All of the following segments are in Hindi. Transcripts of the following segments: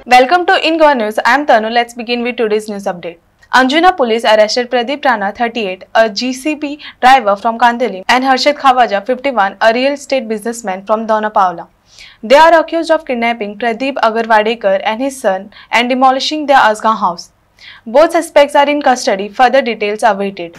Welcome to InGoa News. I am Tanu. Let's begin with today's news update. Anjuna police arrested Pradeep Rana, 38, a GCB driver from Kandeli, and Harshad Khawaja, 51, a real estate businessman from Donapaula. They are accused of kidnapping Pradeep Agarwadekar and his son and demolishing their Asgaon house. Both suspects are in custody. Further details awaited.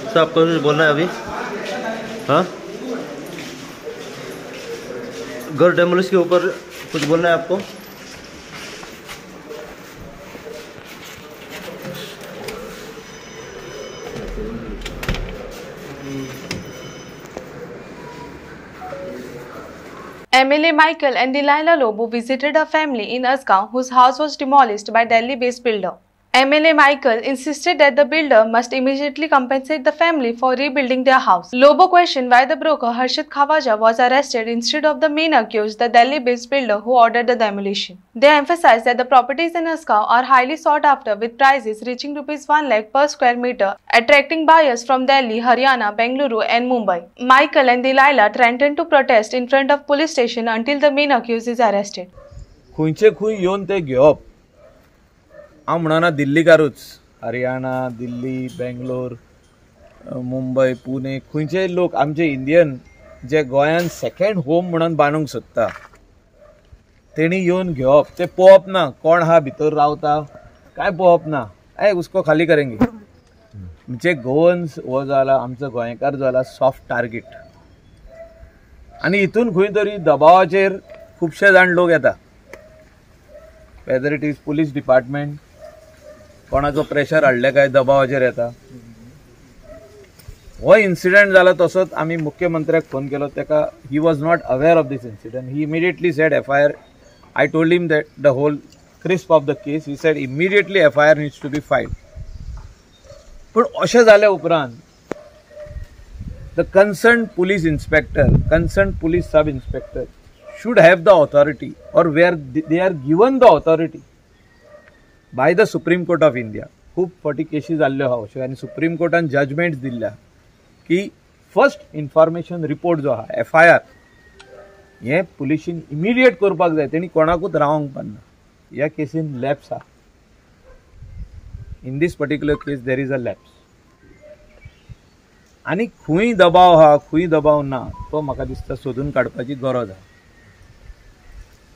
Sir आपको कुछ बोलना है अभी? हाँ, घर डेमोलिश के ऊपर कुछ बोलना है आपको? MLA Michael and Delilah Lobo visited a family in Asgaon whose house was demolished by Delhi-based builder. MLA Michael insisted that the builder must immediately compensate the family for rebuilding their house. Lobo questioned why the broker Harshad Khawaja was arrested instead of the main accused, the Delhi-based builder who ordered the demolition. They emphasized that the properties in Asgaon are highly sought after, with prices reaching Rs 1 lakh per square meter, attracting buyers from Delhi, Haryana, Bengaluru and Mumbai. Michael and Delilah threatened to protest in front of police station until the main accused is arrested. खुंयचे खूंय येवन ते घेवप हांव म्हणना दिल्लीकारूच, हरियाणा, दिल्ली, बेंगलोर, मुंबय, पुणे खुंयचे लोक आमचे इंडियन जे गोंयान सेकंड होम म्हणून बांदूंक सोदता तेणी येवन घेवप, ते पळोवप ना कोण हा भितर रावता काय पळोवप ना, उसको खाली करेंगे. म्हणजे गोवन्स हो जाला आमचो गोंयकार जाला सॉफ्ट टार्गेट आनी हितून खंय तरी दबावाचेर खुबशे जाण लोक येता, whether it is police department कोणाचो प्रेशर हाडले काय दबावाचेर येता. हो इन्सिडेंट जाला तसोच आमी मुख्यमंत्र्याक फोन केलो, तेका ही was not aware of this incident. He immediately said FIR. I told him that the whole crisp of the case. He said immediately FIR needs to be filed. पूण अशें जाले उपरांत the concern police inspector, concern police sub inspector should have the authority, or where they are given the authority by the Supreme Court of India. खूब फावटी केसी जाल्ल्यो आहा अश्यो आनी सुप्रीम कोर्टान जजमेंट दिल्ल्या की फर्स्ट इन्फॉर्मेशन रिपोर्ट जो आहा FIR हे पुलिशीन इमिडिएट करपाक जाय, तेणी कोणाकूच रावंक पान्ना. ह्या केसीन लॅप्स आहा. In this particular case there is a lapse. आनी खंय दबाव आहा खंय दबाव ना तो म्हाका दिसता सोदून काडपाची गरज आहा.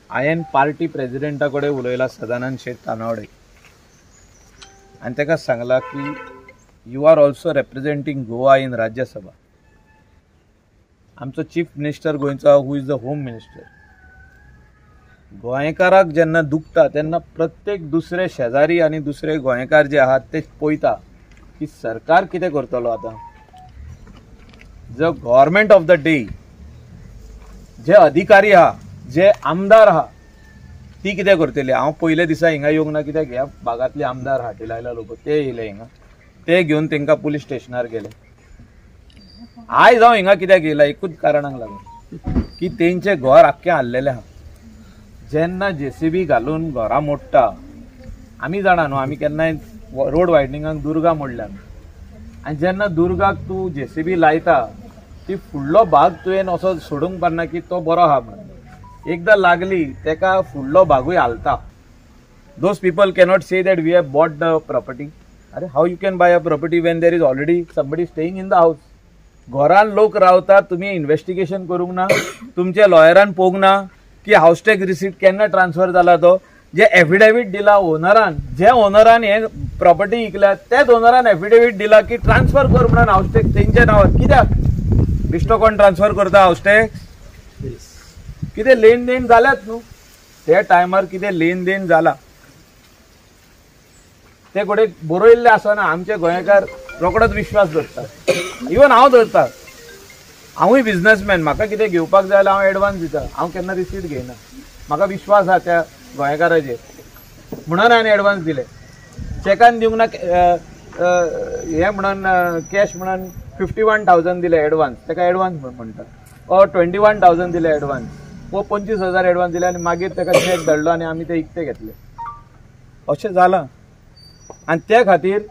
हांवें पार्टी प्रेसिडेंटा कडेन उलयला, सदानंद शेट तानावडे, आनी ताका सांगला की यू आर ऑल्सो रिप्रेझेंटींग गोवा इन राज्यसभा. आमचो चीफ मिनिस्टर गोंयचो who is the home minister. गोंयकाराक जेन्ना दुखता तेन्ना प्रत्येक दुसरे शेजारी आनी दुसरे गोंयकार जे आहात ते पळयता की सरकार कितें करतलो आतां. जो गव्हर्मेंट ऑफ द डे जे अधिकारी आहा, जे आमदार आहा ती कितें करतली. हांव पयले दिसा हिंगा येवंक ना कित्याक ह्या भागांतले आमदार आहा डिलायला लोबो ते येयले हिंगा, ते घेवन तांकां पुलीस स्टेशनार गेले. आयज हांव हिंगा कित्याक येयला एकूच कारणाक लागून की तेंचे घर आख्खें हाल्लेलें आहा. जेन्ना JCB घालून घरां मोडटा, आमी जाणा न्हू, आमी केन्नाय रोड वायडनिंगाक दुर्गा मोडल्या, आनी जेन्ना दुर्गाक तूं JCB लायता ती फुडलो भाग तुवें असो सोडूंक पारना की तो बरो आहा म्हणून. एकदा लागली तेका फुडलो भागूय हालता. Those people cannot say that we have bought the property. अरे how you can buy a property when there is already somebody staying in the house. घरान लोक रावता, तुम्ही इन्व्हेस्टिगेशन करूंक ना, तुमच्या लॉयरान पळोवंक ना की हाऊस टॅक्स रिसीट केन्ना ट्रान्सफर जाला तो. जे एफिडेवीट दिला ओनरान, जे ओनरान हे प्रॉपर्टी विकल्या त्याच ओनरान एफिडेवीट दिला की ट्रान्सफर कर म्हणून हाऊस टॅक्स तेंच्या नांवार. कित्याक बिश्तो कोण ट्रान्सफर करता हाऊस टॅक्स? कितें लेन देन जाल्यात न्हू, त्या टायमार कितें लेन देन जाला ते कोडे बरयल्ले आसना. आमचे गोंयकार रोकडोच विश्वास धरता. इवन हांव धरता, हांवूय बिझनेसमॅन, म्हाका कितें घेवपाक जाय जाल्यार हांव एडवान्स दिता. हांव केन्ना रिसीट घेयना, म्हाका विश्वास आहा त्या गोंयकाराचेर म्हणून हांवें एडवान्स दिले. चॅकान दिवंक ना, हे म्हणून कॅश म्हणून 51,000 दिले एडवान्स, ताका एडवान्स म्हणटा. 21,000 दिले एडवान्स, 25,000 एडवान्स दिले आनी मागीर ताका चॅक धाडलो आनी आमी ते इकते घेतले. अशें जालां. आनी त्या खातीर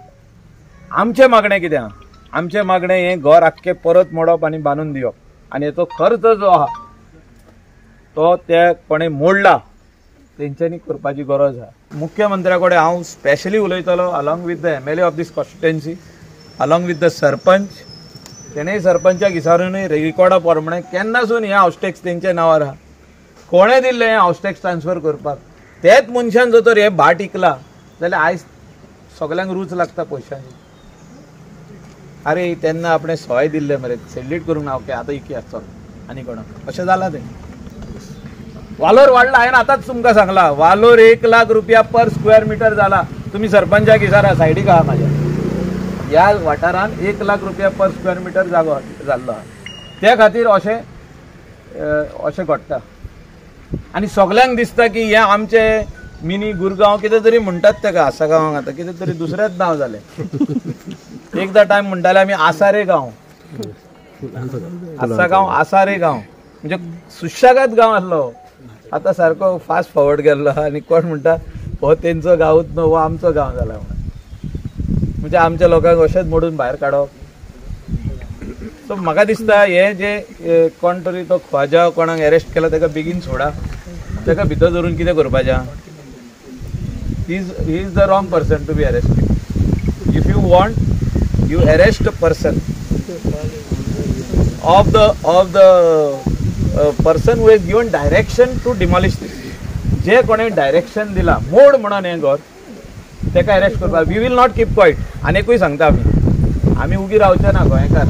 आमचें मागणें कितें आहा? आमचें मागणें हें घर आख्खें परत मोडप आनी बांदून दिवप. आनी हेचो खर्च जो आहा तो त्या कोणी मोडला तेंच्यांनी करपाची गरज आहा. मुख्यमंत्र्या कडेन हांव स्पेशली उलयतलो along with the MLA of this constituency, along with the sarpanch. तेणेय सरपंचाक विचारूनय रिकॉर्डा प्रमाणे केन्नासून हे हाऊस टॅक्स तेंच्या नांवार आहा, कोणें दिल्लें हें हाऊस टॅक्स ट्रान्सफर करपाक. तेच मनशान जर तर हे भाट इकला जाल्यार आयज सगल्यांक रूच लागता पयशांची. अरे तेन्ना आपणें सोय दिल्ले मरे, सेल्यूट करूंक ना, ओके आतां इकी चल आनी कोणाक, अशें जालां तें. वालोर वाडला, हांवें आतांच तुमकां सांगला, वालोर 1 लाख रुपया पर स्क्वेअर मिटर जाला. तुमी सरपंचाक विचारा, सायडीक आहा म्हाज्या. ह्या वाठारांत 1 लाख रुपया पर स्क्वेअर मिटर जागो जाल्लो आहा. त्या खातीर अशें घडटा. आनी सगल्यांक दिसता की हे आमचे मिनी गुरगांव कितें तरी म्हणटात तेका, आसा गांवांक आतां कितें तरी दुसरेंच नांव जालें. एकदा टायम म्हणटाले आमी आसारे गांव, आसा गांव आसारे गांव म्हणजे सुशेगाद गांव आसलो. आतां सारको फास्ट फॉवर्ड गेल्लो आनी कोण म्हणटा हो तेंचो गांवूच न्हू, हो आमचो गांव जाला म्हणून. म्हणजे आमच्या लोकांक अशेंच मोडून भायर काडप. सो म्हाका दिसता हे जे कोण तरी तो ख्वाजा कोणाक अरेस्ट केला ताका बेगीन सोडा, ताका भितर धरून कितें करपाचें. He is the wrong person to be arrested. If you want you arrest a person of the person who has given direction to demolish this. जे कोणी डायरेक्शन दिला मोड म्हणून हे घर तेका अरेस्ट करपा. We will not keep quiet. आनीकूय सांगता आमी उगी रावचे ना गोंयकार.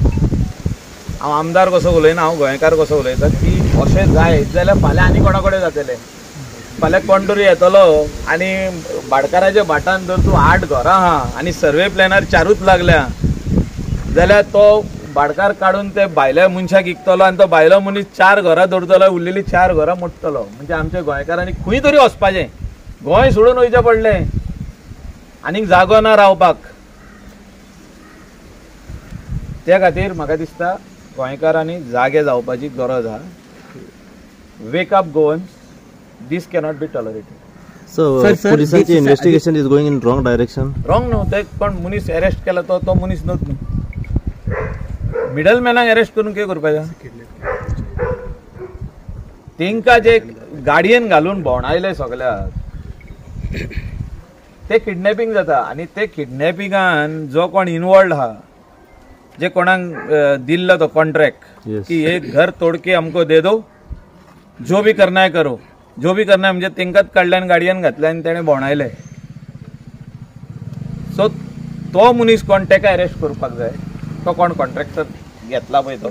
हांव आमदार कसो उलयना, हांव गोंयकार कसो उलयता की अशें जाय जाल्यार फाल्यां आनी कोणा कडेन जातलें. फाल्यां कोण तरी येतलो आनी भाटकाराच्या भाटान जर तूं 8 घरां आहा आनी सर्वे प्लॅनार 4च लागल्या जाल्यार तो भाटकार काडून ते भायल्या मनशाक विकतलो आनी तो भायलो मनीस 4 घरां दवरतलो, उरलेली 4 घरां मोडटलो. म्हणजे आमच्या गोंयकारांनी खंय तरी वचपाचें, गोंय सोडून वयचें पडलें, आनीक जागो ना रावपाक. त्या खातीर म्हाका दिसता गोंयकारांनी जागे जावपाची गरज आहा. Wake up Goans, this cannot be tolerated. So police investigation is going in wrong direction. Wrong no, ते कोण मनीस अरेस्ट केला तो मनीस न्हूच न्हू. मिडल मॅनाक अरेस्ट करून कितें करपाचें. तेंकां जे गाडयेन घालून भोंवडायले सगळ्याक ते किडनॅपिंग जाता. आनी ते किडनॅपिंगान जो कोण इनवॉल्ड आहा, जे कोणाक दिल्लो तो कॉन्ट्रॅक्ट की हे घर तोड के हमको दे दो, जो भी करना है करो, जो भी करना म्हणजे तेंकाच काडल्यान गाडयेन घातल्या आनी तेणें भोंवडायले. सो तो मनीस कोण तेका अरेस्ट करपाक जाय, तो कोण कॉन्ट्रॅक्टर घेतला पळय तो,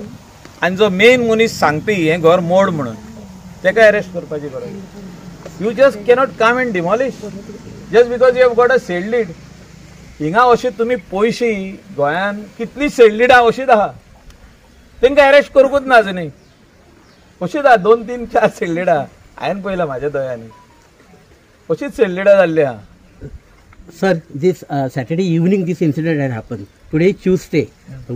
आनी जो मेन मनीस सांगपी हें घर मोड म्हणून तेका अरेस्ट करपाची गरज. You just cannot come and demolish just because you have got a said lead. हिंगा अशी तुमी पयशी गोंयान कितली सेड लीडां अशीच आहा, तेंकां अरेस्ट करूंकूच ना आजुनूय. अशीच आहा 2, 3, 4 सेड लीडां हांवें पळयलां म्हाज्या दोळ्यांनी. अशीच सेड लीडां जाल्ली आहा. Sir, this Saturday evening, this incident had happened. Today is Tuesday.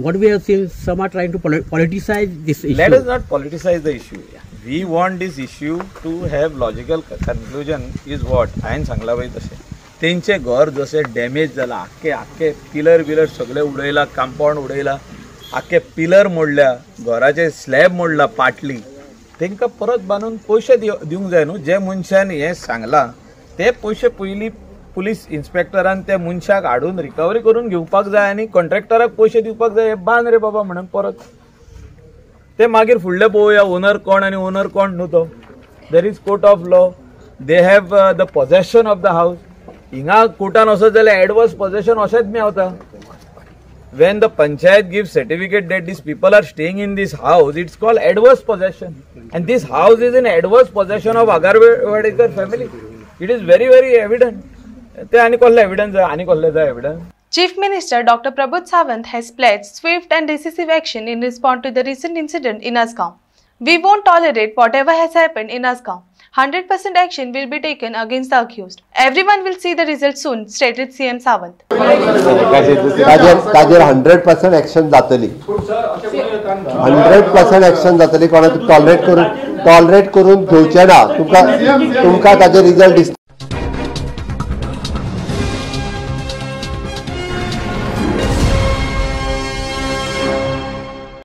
What we have seen, some are trying to politicize this issue. Let us not politicize the issue. We want this issue to have logical conclusion. Is what हांवें सांगला पळय तशें. तेंचे घर जशें डॅमेज जाला, आख्खे पिलर सगळे उडयला, कंपाऊंड उडयला, आख्खे पिलर मोडल्या, घराचे स्लॅब मोडला, पाटली. तेंकां परत बांदून पयशे दिवंक जाय न्हू. जे मनशान हें सांगलां ते पयशे पयलीं पुलीस इन्स्पेक्टरान त्या मनशाक हाडून रिकवरी करून घेवपाक जाय आनी कॉन्ट्रॅक्टराक पयशे दिवपाक जाय. बांद रे बाबा म्हणून परत ते मागीर फुडले पळोवया ओनर कोण आनी ओनर कोण न्हू तो. There is court of law, they have the possession of the house. हिंगा कोर्टान वचत जाल्यार एडवर्स पोजेशन अशेंच मेळटा. When the panchayat gives certificate that these people are staying in this house, it's called adverse possession, and this house is in adverse possession of Agarwadekar family. It is very, very evident. ते आणि कोल्ले evidence आहे, आणि कोल्ले जा evidence. Chief Minister Dr. Prabodh Sawant has pledged swift and decisive action in response to the recent incident in Asgaon. We won't tolerate whatever has happened in Asgaon. 100% action will be taken against the accused. Everyone will see the results soon, stated CM Sawant. ताजेर 100% ॲक्शन जातली. 100% ॲक्शन जातली. कोणाक टॉलरेट करून घेवचें ना. तुमकां ताजे रिजल्ट दिसता.